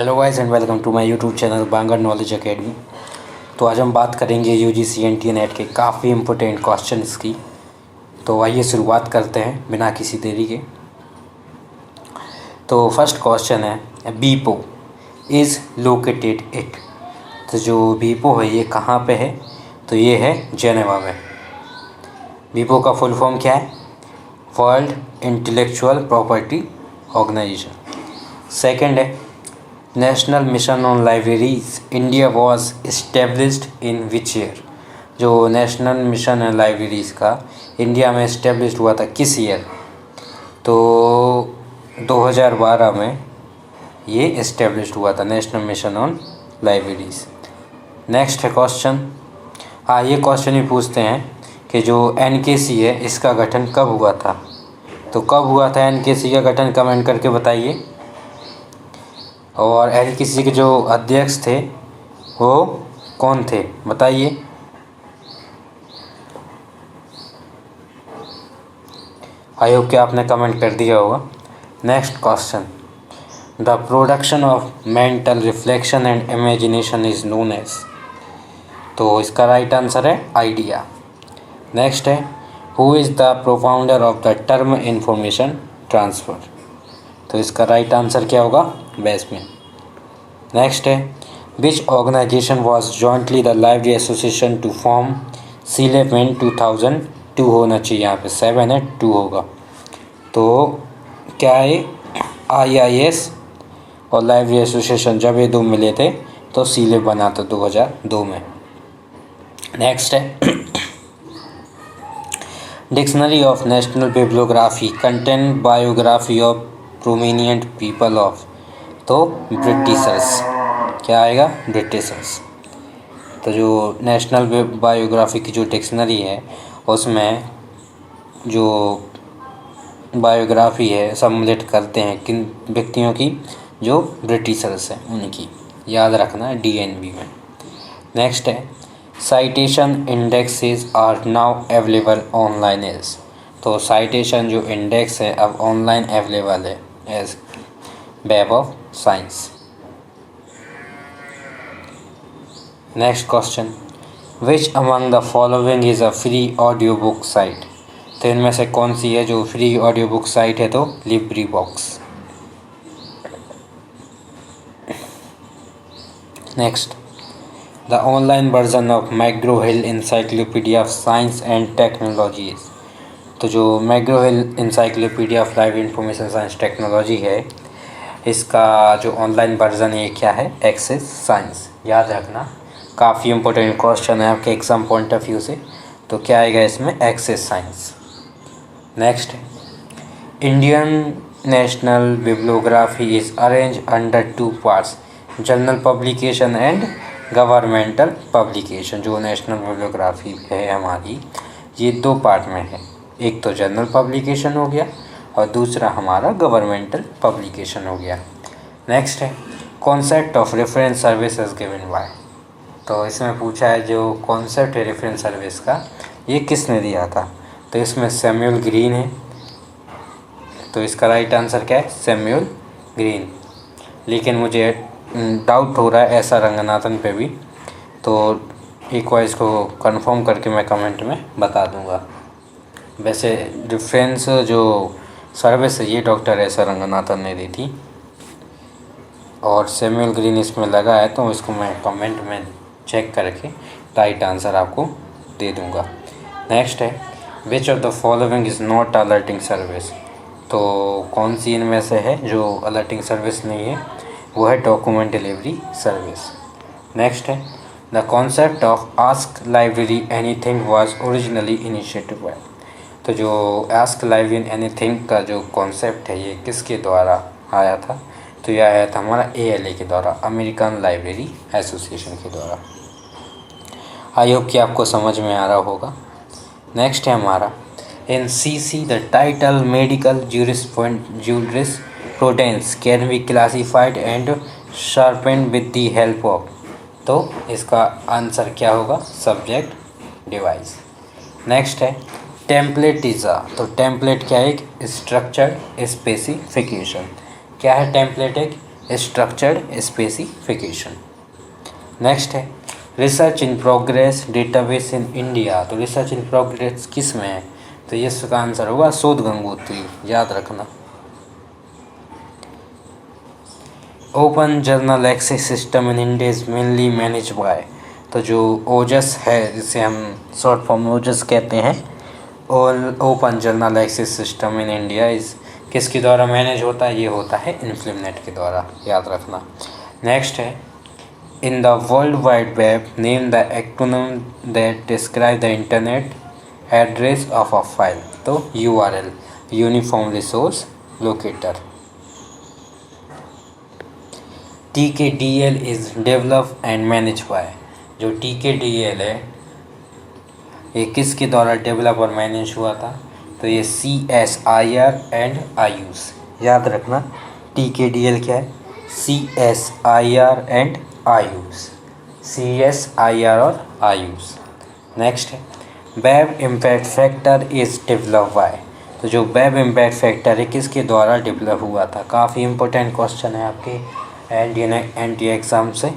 Hello guys and welcome to my YouTube channel Bangar knowledge academy. तो आज हम बात करेंगे यूजीसी एनटीए नेट के काफ़ी इम्पोर्टेंट क्वेश्चंस की। तो आइए शुरुआत करते हैं बिना किसी देरी के। तो फर्स्ट क्वेश्चन है बीपो इज़ लोकेटेड इट। तो जो बीपो है ये कहाँ पे है? तो ये है जेनेवा में। बीपो का फुल फॉर्म क्या है? World Intellectual Property Organization. Second है National Mission on Libraries India was established in which year. जो नेशनल मिशन है लाइब्रेरीज़ का इंडिया में इस्टेब्लिश्ड हुआ था किस ईयर? तो 2012 में ये इस्टेब्लिश्ड हुआ था national Mission on libraries. Next है क्वेश्चन। ये क्वेश्चन भी पूछते हैं कि जो एनकेसी है इसका गठन कब हुआ था? तो कब हुआ था एनकेसी का गठन, कमेंट करके बताइए। और एनकेसी के जो अध्यक्ष थे वो कौन थे बताइए। आई होप कि आपने कमेंट कर दिया होगा। Next question. The production of mental reflection and imagination is known as. तो इसका राइट आंसर है आइडिया। नेक्स्ट है who is the profounder of the term information transfer. तो इसका राइट आंसर क्या होगा? बेसमेन। नेक्स्ट है which organization was jointly the library association to form CILIP in 2002। होना चाहिए, यहाँ पे 7 है 2 होगा। तो क्या है? IIS और लाइब्रेरी एसोसिएशन जब ये दो मिले थे तो सीलेप बना था 2002 में। नेक्स्ट है dictionary of national bibliography contain biography of prominent people of. तो ब्रिटिशर्स। क्या आएगा? ब्रिटिशर्स। तो जो नेशनल बायोग्राफी की जो डिक्शनरी है उसमें जो बायोग्राफी है सम्मिलित करते हैं किन व्यक्तियों की? जो ब्रिटिशर्स हैं उनकी। याद रखना है DNB में। नेक्स्ट है citation indexes are now available online as. तो साइटेशन जो इंडेक्स है अब ऑनलाइन अवेलेबल है as web of science. Next question which among the following is a free audio book site. तो इनमें से कौन सी है जो फ्री ऑडियो बुक साइट है? तो LibriVox. Next the online version of McGraw Hill encyclopedia of science and technologies. तो जो McGraw Hill encyclopedia of live information science technology है इसका जो ऑनलाइन वर्जन है क्या है? Access science. याद रखना, काफ़ी इंपॉर्टेंट क्वेश्चन है आपके एग्जाम पॉइंट ऑफ व्यू से। तो क्या आएगा इसमें? Access science. Next Indian national bibliography is arrange under 2 parts general publication and governmental publication. जो नेशनल बिब्लियोग्राफी है हमारी ये 2 पार्ट में है। एक तो जनरल पब्लिकेशन हो गया और दूसरा हमारा गवर्नमेंटल पब्लिकेशन हो गया। नेक्स्ट है concept of reference service is given by. तो इसमें पूछा है जो कॉन्सेप्ट है रेफरेंस सर्विस का ये किसने दिया था? तो इसमें सैमुअल ग्रीन है। तो इसका राइट आंसर क्या है? Samuel green. लेकिन मुझे डाउट हो रहा है ऐसा रंगनाथन पे भी, तो एक बार इसको कंफर्म करके मैं कमेंट में बता दूंगा। वैसे रेफरेंस जो सर्विस है ये डॉक्टर ऐसा रंगनाथन ने दी थी और सैमुअल ग्रीन इसमें लगा है, तो इसको मैं कमेंट में चेक करके राइट आंसर आपको दे दूंगा। नेक्स्ट है which of the following is not alerting service. तो कौन सी इनमें से है जो अलर्टिंग सर्विस नहीं है? वो है डॉक्यूमेंट डिलीवरी सर्विस। नेक्स्ट है the concept of ask library anything was originally initiated by. तो जो आस्क लाइब्रेरी एनीथिंग का जो कॉन्सेप्ट है ये किसके द्वारा आया था? तो यह आया था हमारा ALA के द्वारा, अमेरिकन लाइब्रेरी एसोसिएशन के द्वारा। आई होप कि आपको समझ में आ रहा होगा। नेक्स्ट है हमारा इन CC the title medical jurisprudence can be classified and sharpened with the help of. तो इसका आंसर क्या होगा? Subject device. नेक्स्ट है टेम्पलेट इज़ अ। तो टेम्पलेट क्या है? एक स्ट्रक्चर्ड स्पेसिफिकेशन। क्या है टेम्पलेट? एक स्ट्रक्चर्ड स्पेसिफिकेशन। नेक्स्ट है research in progress database in India. तो रिसर्च इन प्रोग्रेस किस में है? तो ये इसका आंसर होगा शोध गंगोत्री, याद रखना। Open journal access system in India is mainly manage by. तो जो ओजस है, जिसे हम शॉर्ट फॉर्म में ओजस कहते हैं, और open journal access system in India इस किसके द्वारा मैनेज होता है? ये होता है इन्फ्लिमनेट के द्वारा, याद रखना। नेक्स्ट है in the world wide web name the acronym that describe the internet address of a file. तो URL, uniform resource locator. TKDL is develop and manage by. जो TKDL है ये किसके द्वारा डेवलप और मैनेज हुआ था? तो ये CSIR एंड आयुष, याद रखना। TKDL क्या है? CSIR एंड आयुष, CSIR और आयुष। नेक्स्ट है web impact factor is develop by. तो जो वेब इम्पैक्ट फैक्टर है किसके द्वारा डेवलप हुआ था? काफ़ी इंपॉर्टेंट क्वेश्चन है आपके एनटी एग्ज़ाम से।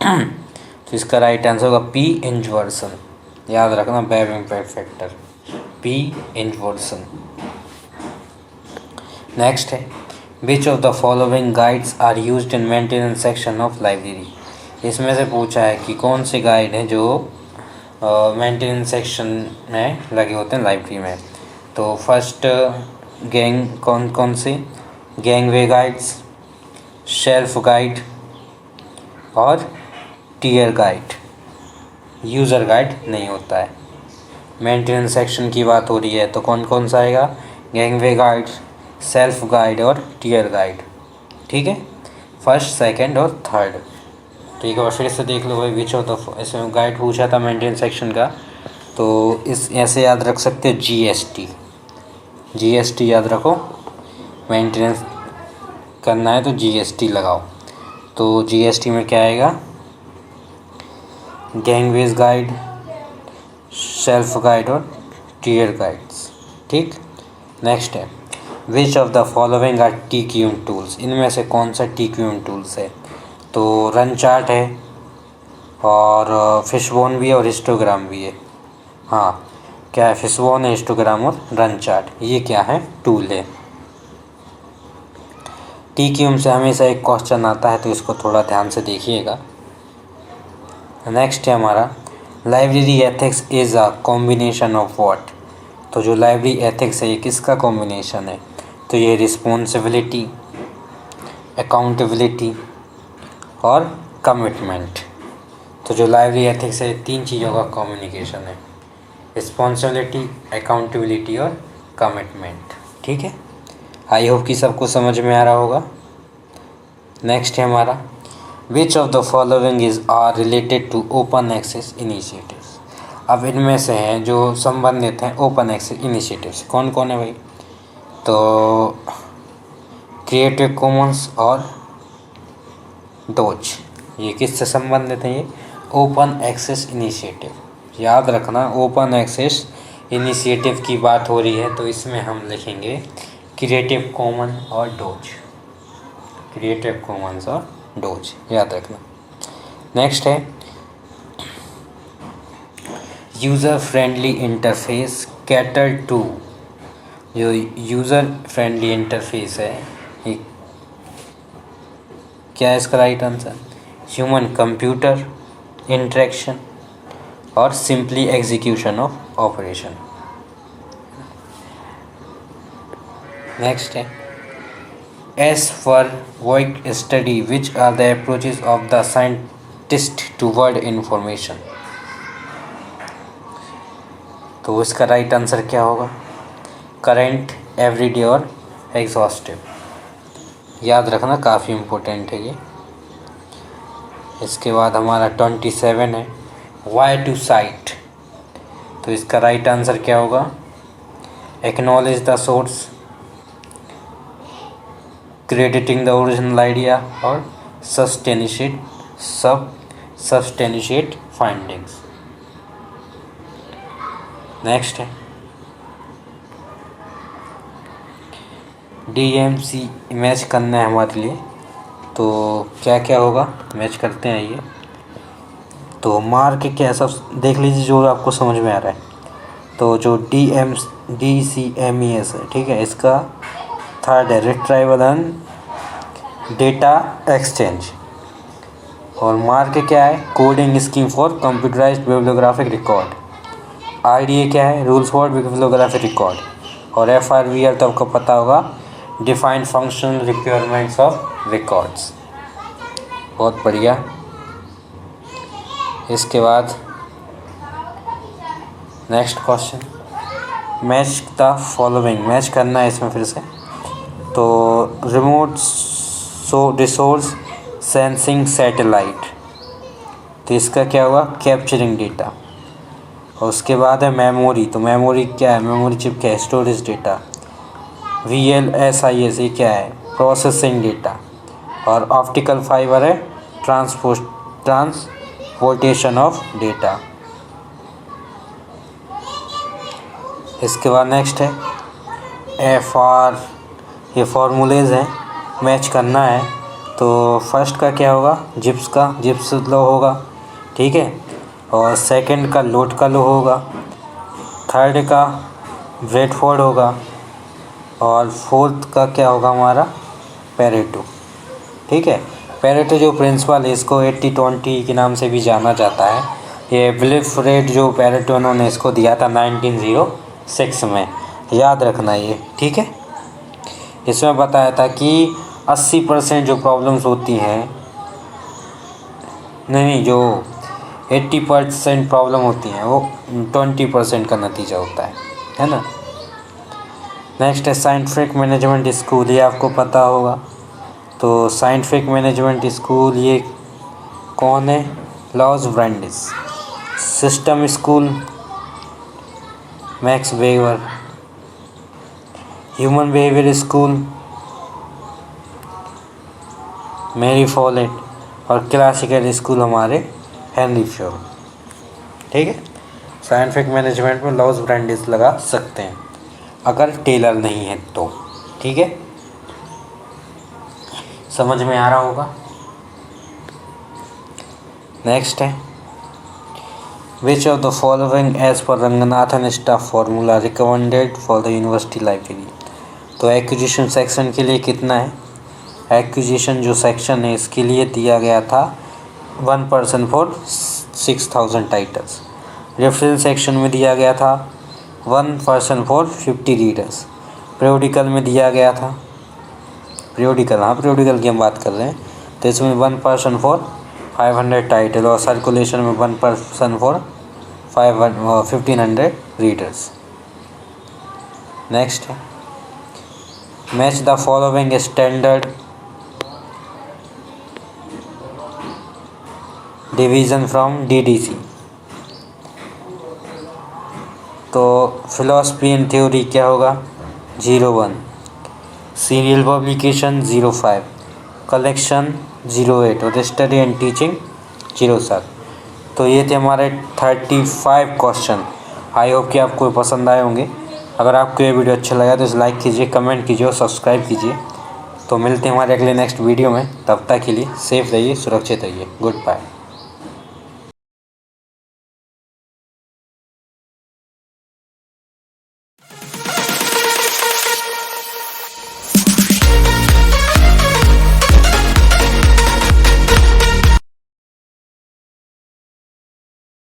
तो इसका राइट आंसर होगा P इन्वर्सन, याद रखना। Web impact factor P inversion. Next है which of the following guides are used in maintenance section of library. इसमें से पूछा है कि कौन से गाइड हैं जो मेंटेनेंस सेक्शन में लगे होते हैं लाइब्रेरी में। तो फर्स्ट गैंग कौन सी? गैंगवे गाइड्स, शेल्फ गाइड और टियर गाइड। यूज़र गाइड नहीं होता है। मेंटेनेंस सेक्शन की बात हो रही है तो कौन कौन सा आएगा? गैंगवे गाइड, सेल्फ गाइड और टियर गाइड। ठीक है, फर्स्ट, सेकंड और थर्ड। तो एक बार फिर से देख लो भाई, विच ऑफ द, इसमें गाइड पूछा था मेंटेनेंस सेक्शन का, तो इस ऐसे याद रख सकते हो GST याद रखो। मेंटेनेंस करना है तो GST लगाओ। तो GST में क्या आएगा? गैंगवेज गाइड, सेल्फ गाइड और टियर गाइड्स। ठीक। नेक्स्ट है which of the following are TQM tools. इनमें से कौन सा TQM टूल्स है? तो रन चार्ट है और फिशबोन भी है और हिस्टोग्राम भी है। हाँ, क्या है? फिशबोन है, हिस्टोग्राम और रन चार्ट, ये क्या है? टूल है। TQM से हमेशा एक क्वेश्चन आता है तो इसको थोड़ा ध्यान से देखिएगा। नेक्स्ट है हमारा library ethics is a combination of what. तो जो लाइब्रेरी एथिक्स है ये किसका कॉम्बिनेशन है? तो ये रिस्पॉन्सिबिलिटी, अकाउंटेबिलिटी और कमिटमेंट। तो जो लाइब्रेरी एथिक्स है तीन चीज़ों का कम्युनिकेशन है, रिस्पॉन्सिबिलिटी, अकाउंटेबिलिटी और कमिटमेंट। ठीक है, आई होप कि सबको समझ में आ रहा होगा। नेक्स्ट है हमारा which of the following is are related to open access initiatives. अब इनमें से हैं जो संबंधित हैं ओपन एक्सेस इनिशिएटिव्स। कौन कौन है भाई? तो क्रिएटिव कॉमन्स और डोज, ये किससे संबंधित हैं? ये ओपन एक्सेस इनिशिएटिव। याद रखना, ओपन एक्सेस इनिशिएटिव की बात हो रही है तो इसमें हम लिखेंगे क्रिएटिव कॉमन और डोज, क्रिएटिव कॉमन्स और डोज, याद रखना। नेक्स्ट है user friendly interface cater to. जो यूज़र फ्रेंडली इंटरफेस है ये क्या है? इसका right answer human computer interaction और simply execution of operation. Next है एज फॉर वॉइक study which are the approaches of the scientist toward information. तो इसका राइट आंसर क्या होगा? करेंट, एवरीडे और एग्जॉस्टिव। याद रखना, काफ़ी इम्पोर्टेंट है ये। इसके बाद हमारा 27 है वाई टू साइट। तो इसका राइट आंसर क्या होगा? Acknowledge the source, crediting the original idea और सब्सटेंशिएट फाइंडिंग्स। नेक्स्ट है DMC इमेज करना है हमारे लिए तो क्या क्या होगा मैच करते हैं ये। तो मार्क क्या है सब देख लीजिए जो आपको समझ में आ रहा है। तो जो DCMES है, ठीक है, इसका थर्ड है रिट्राइवल एंड डेटा एक्सचेंज। और मार्क क्या है coding scheme for computerised bibliographic record. IDA क्या है रूल्स फॉर बिब्लियोग्राफिक रिकॉर्ड। और FRVR तो आपको पता होगा defined functional requirements of records. बहुत बढ़िया। इसके बाद next question, match the following, match करना है इसमें फिर से। तो रिमोट रिसोर्स सेंसिंग सैटेलाइट, तो इसका क्या हुआ कैप्चरिंग डेटा। और उसके बाद है मेमोरी, तो मेमोरी क्या है मेमोरी चिप क्या है स्टोरेज डेटा। VLSIS ये क्या है प्रोसेसिंग डेटा। और ऑप्टिकल फाइबर है ट्रांसपोर्टेशन ऑफ डेटा। इसके बाद नेक्स्ट है FR, ये फार्मूलेज हैं मैच करना है। तो फर्स्ट का क्या होगा जिप्स लो होगा, ठीक है। और सेकंड का लोड का लो होगा, थर्ड का ब्रेडफोर्ड होगा, और फोर्थ का क्या होगा हमारा पेरेटो, ठीक है। पेरेटो जो प्रिंसिपल है इसको 80-20 के नाम से भी जाना जाता है। ये विल्फ्रेड जो पेरेटो उन्होंने इसको दिया था 1906 में, याद रखना ये, ठीक है। इसमें बताया था कि 80% जो प्रॉब्लम्स होती हैं नहीं जो 80% प्रॉब्लम होती हैं वो 20% का नतीजा होता है ना। नेक्स्ट है साइंटिफिक मैनेजमेंट स्कूल, ये आपको पता होगा। तो साइंटिफिक मैनेजमेंट स्कूल ये कौन है Louis Brandeis. System school Max Weber. Human behaviour school Mary Follett. और क्लासिकल स्कूल हमारे हेनरी फ्योल, ठीक है। साइंटिफिक मैनेजमेंट में लॉस ब्रांडिस लगा सकते हैं अगर टेलर नहीं है तो, ठीक है। समझ में आ रहा होगा। नेक्स्ट है which of the following as per Ranganathan staff formula recommended for the university library. तो एक्विजिशन सेक्शन के लिए कितना है, एक्विजिशन जो सेक्शन है इसके लिए दिया गया था 1 person for 6000 titles. Reference section में दिया गया था 1 person फॉर 50 रीडर्स। पीरियोडिकल में दिया गया था पीरियोडिकल की हम बात कर रहे हैं, तो इसमें 1 person फॉर 500 टाइटल। और सर्कुलेशन में 1 person फॉर 1500 रीडर्स। नेक्स्ट है match the following standard division from DDC। तो फिलॉसफी एंड थ्योरी क्या होगा 01, सीरियल पब्लिकेशन 05, कलेक्शन 08 और स्टडी एंड टीचिंग 07। तो ये थे हमारे 35 क्वेश्चन। आई होप कि आपको पसंद आए होंगे। अगर आपको ये वीडियो अच्छा लगा तो इसे लाइक कीजिए, कमेंट कीजिए और सब्सक्राइब कीजिए। तो मिलते हैं हमारे अगले नेक्स्ट वीडियो में, तब तक के लिए सेफ रहिए, सुरक्षित रहिए। Good bye.